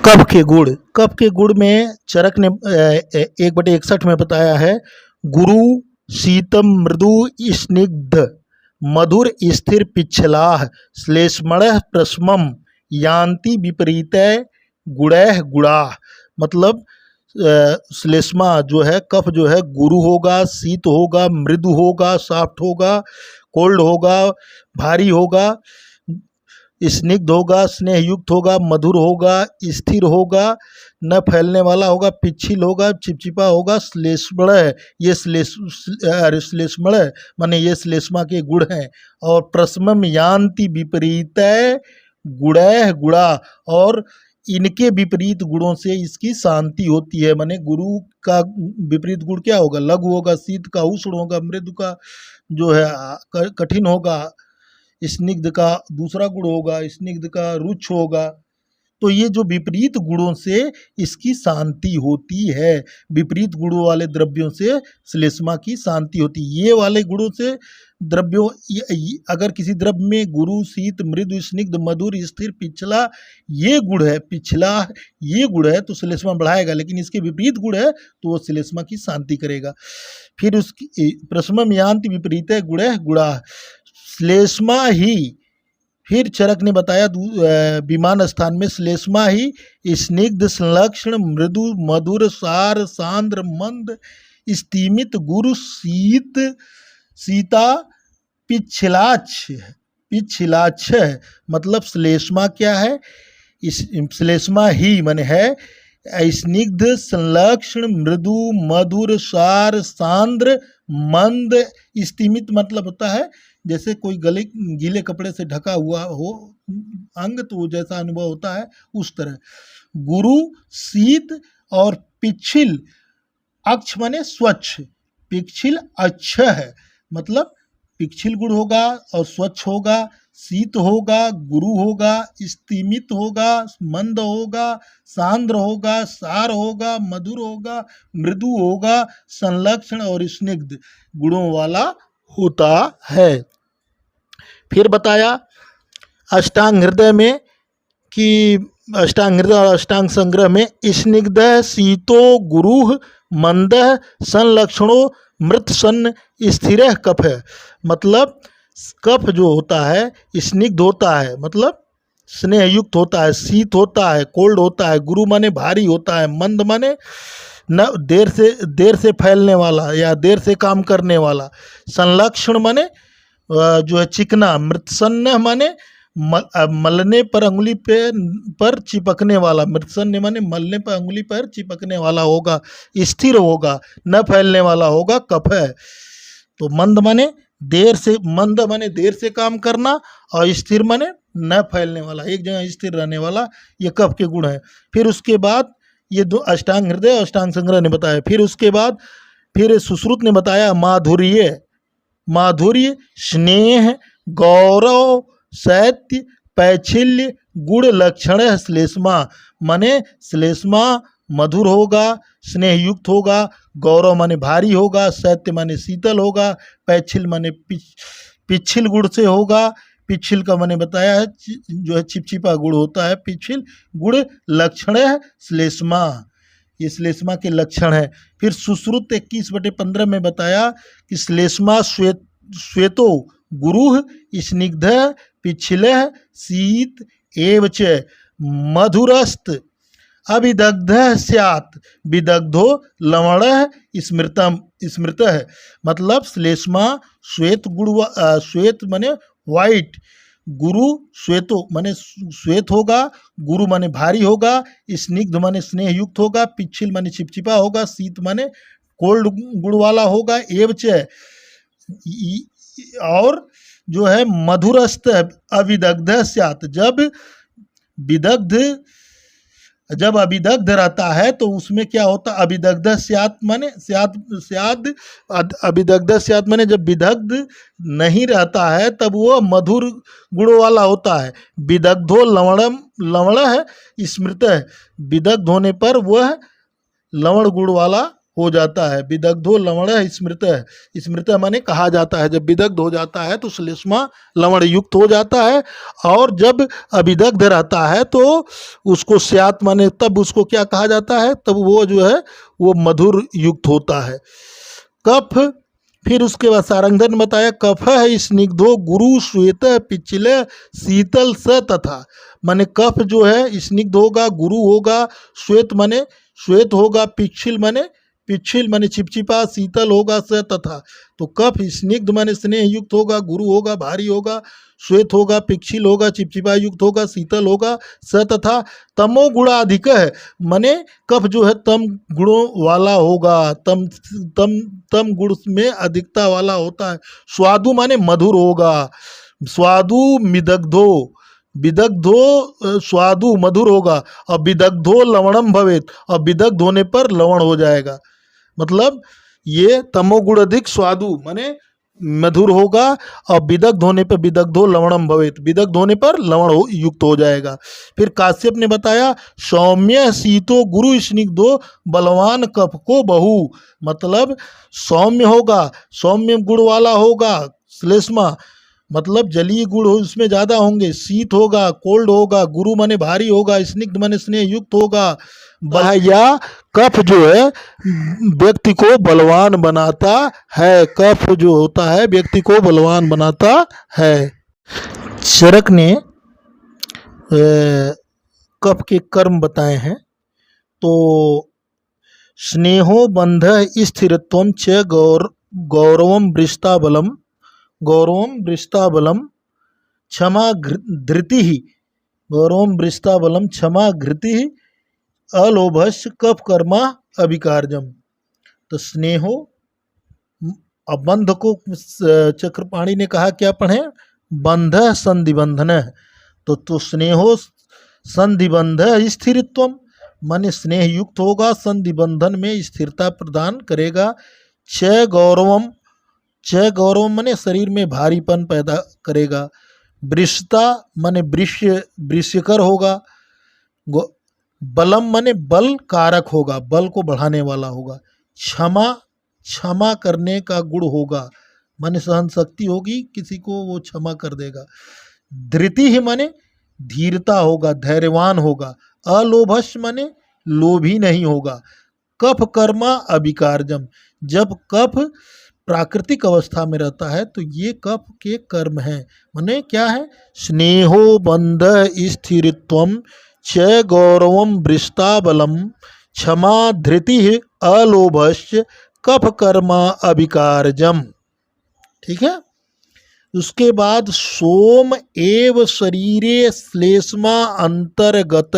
कफ के गुण में चरक ने 1/61 में बताया है, गुरु शीतम मृदु स्निग्ध मधुर स्थिर पिच्छलाह श्लेष्मणः प्रशमम यान्ति विपरीतय गुणैः गुणाः। मतलब श्लेष्मा जो है, कफ जो है, गुरु होगा, शीत होगा, मृदु होगा, सॉफ्ट होगा, कोल्ड होगा, भारी होगा, स्निग्ध होगा, स्नेह युक्त होगा, मधुर होगा, स्थिर होगा, न फैलने वाला होगा, पिच्छिल होगा, चिपचिपा होगा, श्लेष्मण है। ये श्लेष्मण माने ये श्लेष्मा के गुण हैं। और प्रशमम यान्ति विपरीतय गुणैः गुणा, और इनके विपरीत गुणों से इसकी शांति होती है। माने गुरु का विपरीत गुण क्या होगा? लघु होगा, शीत का उष्ण होगा, मृदु का जो है कठिन होगा, स्निग्ध का दूसरा गुण होगा, स्निग्ध का रुक्ष होगा। तो ये जो विपरीत गुणों से इसकी शांति होती है, विपरीत गुणों वाले द्रव्यों से श्लेष्मा की शांति होती है। ये वाले गुणों से द्रव्यों, अगर किसी द्रव्य में गुरु, शीत, मृदु, स्निग्ध, मधुर, स्थिर, पिछला ये गुण है, पिछला ये गुण है तो श्लेष्मा बढ़ाएगा, लेकिन इसके विपरीत गुण है तो वो श्लेष्मा की शांति करेगा। फिर उसकी प्रशमम यान्ति विपरीतय गुणैः गुणाः, श्लेष्मा ही, फिर चरक ने बताया विमान स्थान में, श्लेष्मा ही स्निग्ध संलक्षण मृदु मधुर सार सांद्र मंद स्तिमित गुरु शीत सीता पिच्छिलाक्ष है। मतलब श्लेष्मा क्या है? श्लेष्मा ही मन है स्निग्ध संलक्षण मृदु मधुर सार सांद्र मंद स्तिमित, मतलब होता है जैसे कोई गीले कपड़े से ढका हुआ हो अंग, तो जैसा अनुभव होता है उस तरह। गुरु शीत और पिच्छिल, अक्ष माने स्वच्छ, पिच्छिल अच्छा है, मतलब पिच्छिल गुण होगा और स्वच्छ होगा, शीत होगा, गुरु होगा, स्तिमित होगा, मंद होगा, सांद्र होगा, सार होगा, मधुर होगा, मृदु होगा, संलक्षण और स्निग्ध गुणों वाला होता है। फिर बताया अष्टांग हृदय में कि अष्टांग हृदय और अष्टांग संग्रह में स्निग्ध शीतो गुरु मंद संलक्षणों मृत सन स्थिर कफ है। मतलब कफ जो होता है स्निग्ध होता है, मतलब स्नेह युक्त होता है, शीत होता है, कोल्ड होता है, गुरु माने भारी होता है, मंद माने न देर से फैलने वाला या देर से काम करने वाला, संलक्षण माने जो है चिकना, मृत्सन्न माने मलने पर अंगुली पर चिपकने वाला, मृत्सन्न माने मलने पर अंगुली पर चिपकने वाला होगा, स्थिर होगा, न फैलने वाला होगा, कफ है। तो मंद माने देर से काम करना, और स्थिर माने न फैलने वाला, एक जगह स्थिर रहने वाला, ये कफ के गुण है। फिर उसके बाद ये दो अष्टांग हृदय और अष्टांग संग्रह ने बताया। फिर उसके बाद फिर सुश्रुत ने बताया माधुर्य स्नेह गौरव शैत्य पैच्छिल्य गुण लक्षण है श्लेष्मा। माने श्लेष्मा मधुर होगा, स्नेह युक्त होगा, गौरव माने भारी होगा, शैत्य माने शीतल होगा, पैच्छिल माने पिच्छिल गुण से होगा। पिच्छिल का मैंने बताया है जो है चिपचिपा गुण होता है, पिच्छिल गुण लक्षण है श्लेष्मा, ये श्लेष्मा के लक्षण है। फिर सुश्रुत 21/15 में बताया कि श्लेष्मा श्वेतो गुरु स्निग्ध पिच्छिल शीत एवच मधुरस्त अविदग्ध स्यात् विदग्धो लवण स्मृत है। मतलब श्लेष्मा श्वेत माने वाइट, गुरु श्वेतो माने श्वेत होगा, गुरु माने भारी होगा, स्निग्ध माने स्नेह युक्त होगा, पिच्छिल माने चिपचिपा होगा, शीत माने कोल्ड गुण वाला होगा, एवच और जो है मधुरस्त अविदग्ध स्यात्, जब अविदग्ध रहता है तो उसमें क्या होता है? अविदग्ध स्यात् माने अविदग्ध स्यात् माने जब विदग्ध नहीं रहता है तब वो मधुर गुणों वाला होता है। विदग्धो लवण है स्मृत है, विदग्ध होने पर वह लवण गुण वाला हो जाता है। विदग्धो लवण स्मृत, स्मृत माने कहा जाता है। जब विदग्ध हो जाता है तो श्लेष्मा लवण युक्त हो जाता है, और जब अविदग्ध रहता है तो उसको स्यात माने तब उसको क्या कहा जाता है, तब वो जो है वो मधुर युक्त होता है। कफ, फिर उसके बाद सारंगधर ने बताया कफ है स्निग्धो गुरु श्वेत पिछले शीतल स तथा, माने कफ जो है स्निग्ध होगा, गुरु होगा, श्वेत माने श्वेत होगा, पिछिल माने चिपचिपा, शीतल होगा, स तथा। तो कफ स्निग्ध माने स्नेह युक्त होगा, गुरु होगा भारी होगा, श्वेत होगा पिछिल होगा, चिपचिपा युक्त होगा, शीतल होगा, स तथा। तमो गुणाधिक है, माने कफ जो है तम गुणों वाला होगा, तम गुण में अधिकता वाला होता है। स्वादु माने मधुर होगा, स्वादु मिदग्धो, विदग्धो स्वादु मधुर होगा, और विदग्धो लवणम भवेत, और विदग्ध होने पर लवण हो जाएगा। मतलब ये तमोगुण अधिक स्वादु माने मधुर होगा, और विदग्ध होने पर विदग्धो लवणम भवेत, विदग्ध होने पर लवण युक्त हो जाएगा। फिर काश्यप ने बताया सौम्य शीतो गुरु स्निग्धो बलवान कफ को बहु, मतलब सौम्य होगा, सौम्य गुण वाला होगा श्लेष्मा, मतलब जलीय गुण उसमें ज़्यादा होंगे, शीत होगा, कोल्ड होगा, गुरु माने भारी होगा, स्निग्ध माने स्नेह युक्त होगा। या कफ जो है व्यक्ति को बलवान बनाता है, कफ जो होता है व्यक्ति को बलवान बनाता है। चरक ने कफ के कर्म बताए हैं। तो स्नेहो बंध स्थिरत्वम च गौरवम वृष्टाबलम, गौरवम वृष्टाबलम क्षमा धृति, गौरवम वृष्टाबलम क्षमा घृति अलोभस्य कफ कर्मा अभिकारजम। तो स्नेहो, अब बंध को चक्रपाणी ने कहा क्या पढ़े, बंध संधिबंधन, तो स्नेहो संधिबंध स्थिरत्वम माने स्नेह युक्त होगा, संधिबंधन में स्थिरता प्रदान करेगा। छ गौरवम, छ गौरवम माने शरीर में भारीपन पैदा करेगा। वृषता माने वृष्यकर होगा। बलम माने बल कारक होगा, बल को बढ़ाने वाला होगा। क्षमा, क्षमा करने का गुण होगा, माने सहन शक्ति होगी, किसी को वो क्षमा कर देगा। धृति ही माने धीरता होगा, धैर्यवान होगा। अलोभस्य माने लोभी नहीं होगा। कफ कर्मा अभिकारजम, जब कफ प्राकृतिक अवस्था में रहता है तो ये कफ के कर्म हैं। माने क्या है, स्नेहो बंध स्थिरत्वम च गौरवम वृष्टाबलम क्षमा धृति अलोभस्य कफ कर्मा अभिकारजम। ठीक है। उसके बाद सोम एव शरीरे श्लेष्मा अंतर्गत,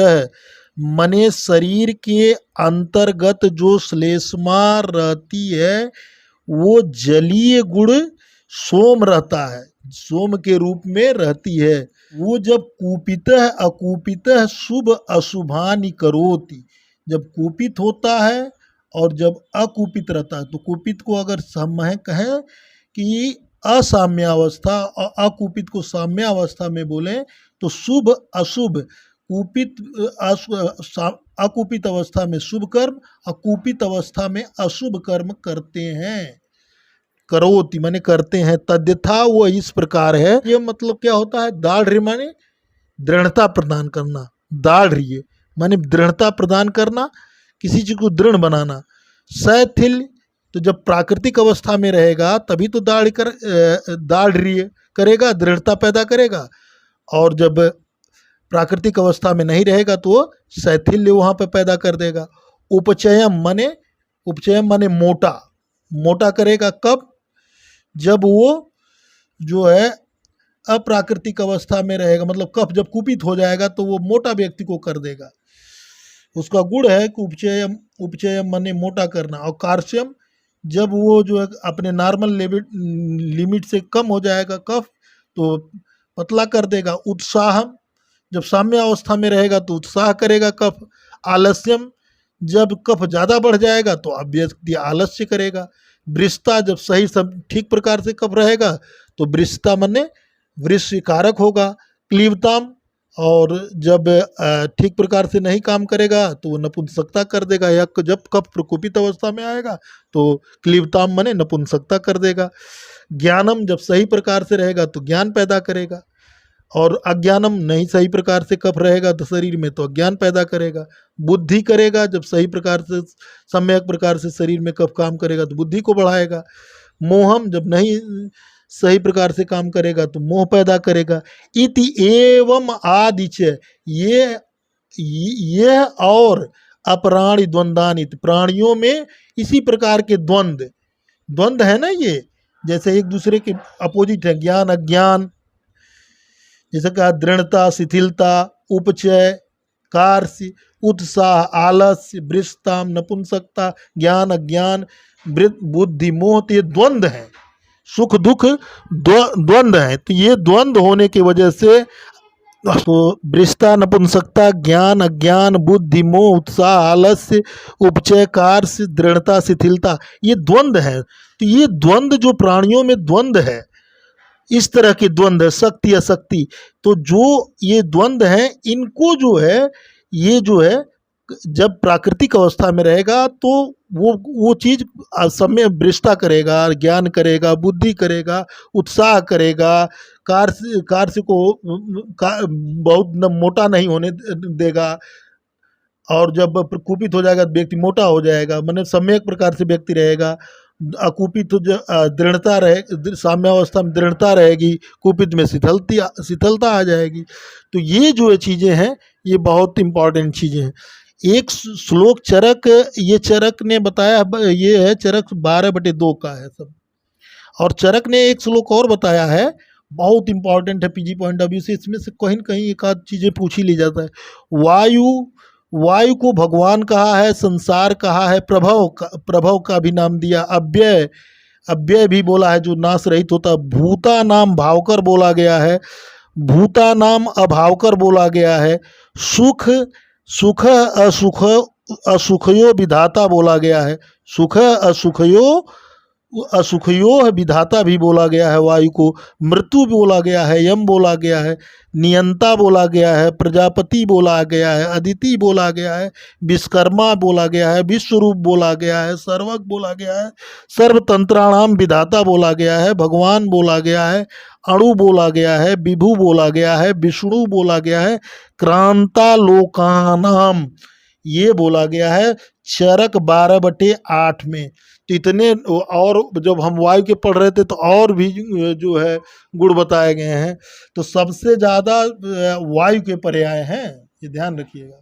मने शरीर के अंतर्गत जो श्लेष्मा रहती है वो जलीय गुण सोम रहता है, सोम के रूप में रहती है। वो जब कूपित अकूपित शुभ अशुभानि करोति, जब कूपित होता है और जब अकूपित रहता है, तो कूपित को अगर हम कहें कि असाम्यावस्था और अकूपित को साम्यावस्था में बोलें तो शुभ अशुभ, कूपित अकूपित अवस्था में शुभ कर्म, अकूपित अवस्था में अशुभ कर्म करते हैं। करोति माने करते हैं, तद्यथा वो इस प्रकार है। ये मतलब क्या होता है, दाढ़ माने दृढ़ता प्रदान करना, दाढ़ माने दृढ़ता प्रदान करना, किसी चीज को दृढ़ बनाना। शैथिल्य, तो जब प्राकृतिक अवस्था में रहेगा तभी तो दाढ़ करेगा, दृढ़ता पैदा करेगा, और जब प्राकृतिक अवस्था में नहीं रहेगा तो शैथिल्य वहाँ पे पैदा कर देगा। उपचयम माने मोटा, मोटा करेगा कब, जब वो जो है अप्राकृतिक अवस्था में रहेगा, मतलब कफ जब कुपित हो जाएगा तो वो मोटा व्यक्ति को कर देगा। उसका गुण है कि उपचयम माने मोटा करना। और कार्श्यम, जब वो जो है अपने नॉर्मल लिमिट से कम हो जाएगा कफ तो पतला कर देगा। उत्साह, जब साम्य अवस्था में रहेगा तो उत्साह करेगा कफ। आलस्यम, जब कफ ज़्यादा बढ़ जाएगा तो अब व्यक्ति आलस्य करेगा। वृषता, जब सही सब ठीक प्रकार से कफ रहेगा तो वृषता माने वृष्य कारक होगा। क्लीवताम, और जब ठीक प्रकार से नहीं काम करेगा तो वो नपुंसकता कर देगा, या जब कब प्रकोपित अवस्था में आएगा तो क्लीबताम मने नपुंसकता कर देगा। ज्ञानम जब सही प्रकार से रहेगा तो ज्ञान पैदा करेगा, और अज्ञानम नहीं सही प्रकार से कब रहेगा तो शरीर में तो अज्ञान पैदा करेगा। बुद्धि करेगा जब सही प्रकार से सम्यक प्रकार से शरीर में कब काम करेगा तो बुद्धि को बढ़ाएगा। मोहम जब नहीं सही प्रकार से काम करेगा तो मोह पैदा करेगा। इति एवं आदिच ये और अप्राणी द्वंद्वानित, प्राणियों में इसी प्रकार के द्वंद्व है ना, ये जैसे एक दूसरे के अपोजिट है, ज्ञान अज्ञान, जैसे कहा दृढ़ता शिथिलता, उपचय कार्य, उत्साह आलस्य, वृषताम नपुंसकता, ज्ञान अज्ञान, बुद्धि मोह, तो ये द्वंद्व है, सुख दुख द्वंद्व है। तो ये द्वंद्व होने की वजह से तो वृषता नपुंसकता, ज्ञान अज्ञान, बुद्धि मोह, उत्साह आलस्य, उपचय कार्य, दृढ़ता शिथिलता, ये द्वंद्व है। तो ये द्वंद्व जो प्राणियों में द्वंद्व है, इस तरह के द्वंद्व है, शक्ति अशक्ति, तो जो ये द्वंद्व हैं इनको जो है, ये जो है जब प्राकृतिक अवस्था में रहेगा तो वो चीज़ समय वृष्टा करेगा, ज्ञान करेगा, बुद्धि करेगा, उत्साह करेगा, कार्य को बहुत मोटा नहीं होने देगा, और जब कुपित हो जाएगा तो व्यक्ति मोटा हो जाएगा, मतलब सम्यक प्रकार से व्यक्ति रहेगा। अकुपित तो दृढ़ता रहे, साम्यावस्था में दृढ़ता रहेगी, कुपित में शिथिलता आ जाएगी। तो ये जो चीज़ें हैं ये बहुत इम्पॉर्टेंट चीज़ें हैं। एक श्लोक चरक, ये चरक ने बताया, ये है चरक 12/2 का है सब, और चरक ने एक श्लोक और बताया है, बहुत इंपॉर्टेंट है पीजी पॉइंट ऑफ व्यू से, इसमें से कहीं न कहीं एक आध चीज़ें पूछ ही ली जाता है। वायु को भगवान कहा है, संसार कहा है, प्रभव का भी नाम दिया, अव्यय भी बोला है जो नाश रहित होता, भूता नाम भावकर बोला गया है, भूता नाम अभावकर बोला गया है, सुख असुखयो विधाता बोला गया है, सुख असुखयो विधाता भी बोला गया है, वायु को मृत्यु बोला गया है, यम बोला गया है, नियंता बोला गया है, प्रजापति बोला गया है, अदिति बोला गया है, विश्वकर्मा बोला गया है, विश्वरूप बोला गया है, सर्वज्ञ बोला गया है, सर्वतंत्राणाम विधाता बोला गया है, भगवान बोला गया है, अणु बोला गया है, विभु बोला गया है, विष्णु बोला गया है, क्रांतालोकानाम ये बोला गया है चरक 12/8 में। तो इतने, और जब हम वायु के पढ़ रहे थे तो और भी जो है गुण बताए गए हैं, तो सबसे ज़्यादा वायु के पर्याय हैं, ये ध्यान रखिएगा।